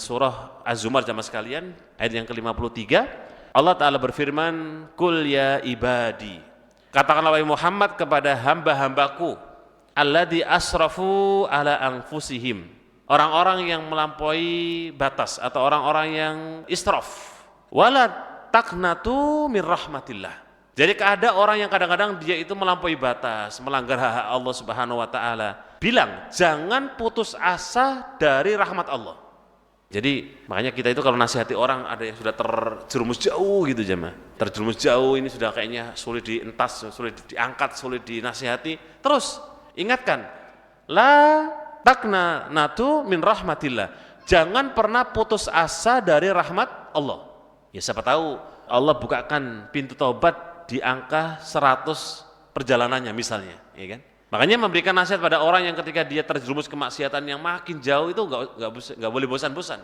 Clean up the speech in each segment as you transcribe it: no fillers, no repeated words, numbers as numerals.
Surah Az-Zumar jamaah sekalian, ayat yang ke-53, Allah Ta'ala berfirman, Qul ya ibadi, katakanlah wahai Muhammad kepada hamba-hambaku, alladzi asrafu ala anfusihim, orang-orang yang melampaui batas atau orang-orang yang israf, wala taqnatu min rahmatillah. Jadi ada orang yang kadang-kadang dia itu melampaui batas, melanggar hak Allah Subhanahu wa taala. Bilang, jangan putus asa dari rahmat Allah. Jadi makanya kita itu kalau nasihati orang, ada yang sudah terjerumus jauh gitu jemaah, terjerumus jauh, ini sudah kayaknya sulit dientas, sulit diangkat, sulit dinasihati, terus ingatkan, la taqnatu min rahmatillah, jangan pernah putus asa dari rahmat Allah. Ya siapa tahu Allah bukakan pintu taubat di angka 100 perjalanannya misalnya, ya kan? Makanya memberikan nasihat pada orang yang ketika dia terjerumus kemaksiatan yang makin jauh itu nggak boleh bosan-bosan.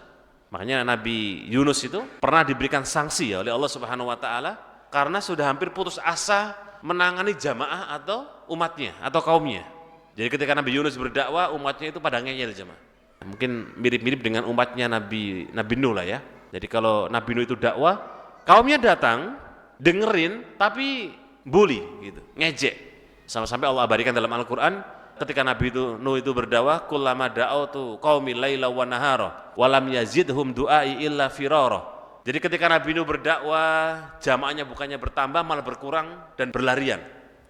Makanya Nabi Yunus itu pernah diberikan sanksi oleh Allah Subhanahu wa taala karena sudah hampir putus asa menangani jamaah atau umatnya atau kaumnya. Jadi ketika Nabi Yunus berdakwah, umatnya itu pada ngeyel jemaah. Mungkin mirip-mirip dengan umatnya Nabi Nuh lah ya. Jadi kalau Nabi Nuh itu dakwah, kaumnya datang, dengerin tapi bully gitu, ngejek. Sampai Allah abadikan dalam Al-Quran ketika Nabi Nuh itu berdakwah, kullama da'autu qaumi laila wa nahara walam yazidhum du'ai illa firara. Jadi ketika Nabi Nuh berdakwah, jamaahnya bukannya bertambah malah berkurang dan berlarian.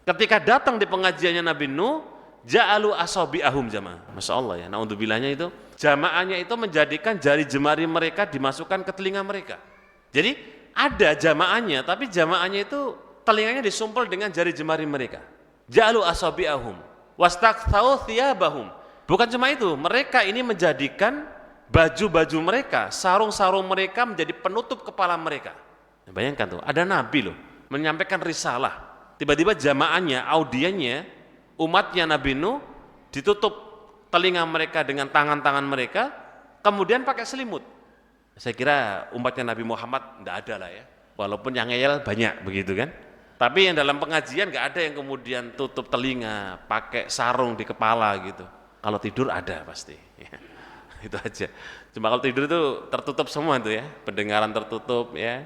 Ketika datang di pengajiannya Nabi Nuh, ja'alu asabi'ahum jamaah. Masya Allah ya, naudzubilahnya itu jamaahnya itu menjadikan jari jemari mereka dimasukkan ke telinga mereka. Jadi ada jamaahnya, tapi jamaahnya itu telinganya disumpel dengan jari jemari mereka. Ja'alu asabi'ahum wastakthau thiyabahum. Bukan cuma itu, mereka ini menjadikan baju-baju mereka, sarung-sarung mereka menjadi penutup kepala mereka. Bayangkan tuh, ada nabi loh menyampaikan risalah, tiba-tiba jamaahnya, audiennya, umatnya Nabi Nuh ditutup telinga mereka dengan tangan-tangan mereka, kemudian pakai selimut. Saya kira umatnya Nabi Muhammad enggak ada lah ya, walaupun yang ngeyel banyak begitu kan. Tapi yang dalam pengajian gak ada yang kemudian tutup telinga, pakai sarung di kepala gitu. Kalau tidur ada pasti. Ya, itu aja. Cuma kalau tidur itu tertutup semua itu ya, pendengaran tertutup ya,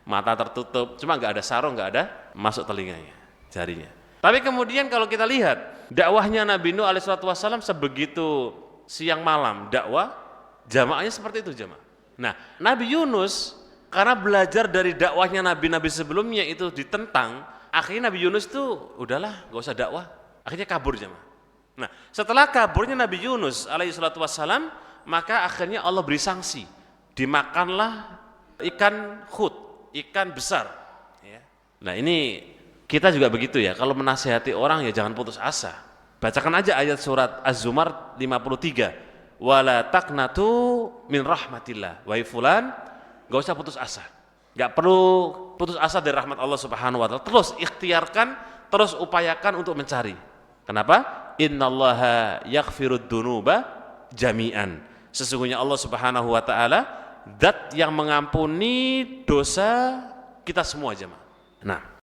mata tertutup. Cuma gak ada sarung, gak ada masuk telinganya, jarinya. Tapi kemudian kalau kita lihat dakwahnya Nabi Nuh alaihissalam sebegitu siang malam dakwah, jamaahnya seperti itu jamaah. Nah, Nabi Yunus karena belajar dari dakwahnya nabi-nabi sebelumnya itu ditentang, akhirnya Nabi Yunus tuh udahlah, gak usah dakwah, akhirnya kabur jemaah. Nah, setelah kaburnya Nabi Yunus alaihissalam, maka akhirnya Allah beri sanksi, dimakanlah ikan hut, ikan besar. Ya. Nah ini kita juga begitu ya, kalau menasihati orang ya jangan putus asa. Bacakan aja ayat surat Az-Zumar 53, wala taqnatu min rahmatillah, wahai fulan, gak usah putus asa, gak perlu putus asa dari rahmat Allah Subhanahu wa ta'ala. Terus ikhtiarkan, terus upayakan untuk mencari. Kenapa? Innallaha yaghfirud dunuba jami'an. Sesungguhnya Allah Subhanahu wa ta'ala zat yang mengampuni dosa kita semua jemaah. Nah,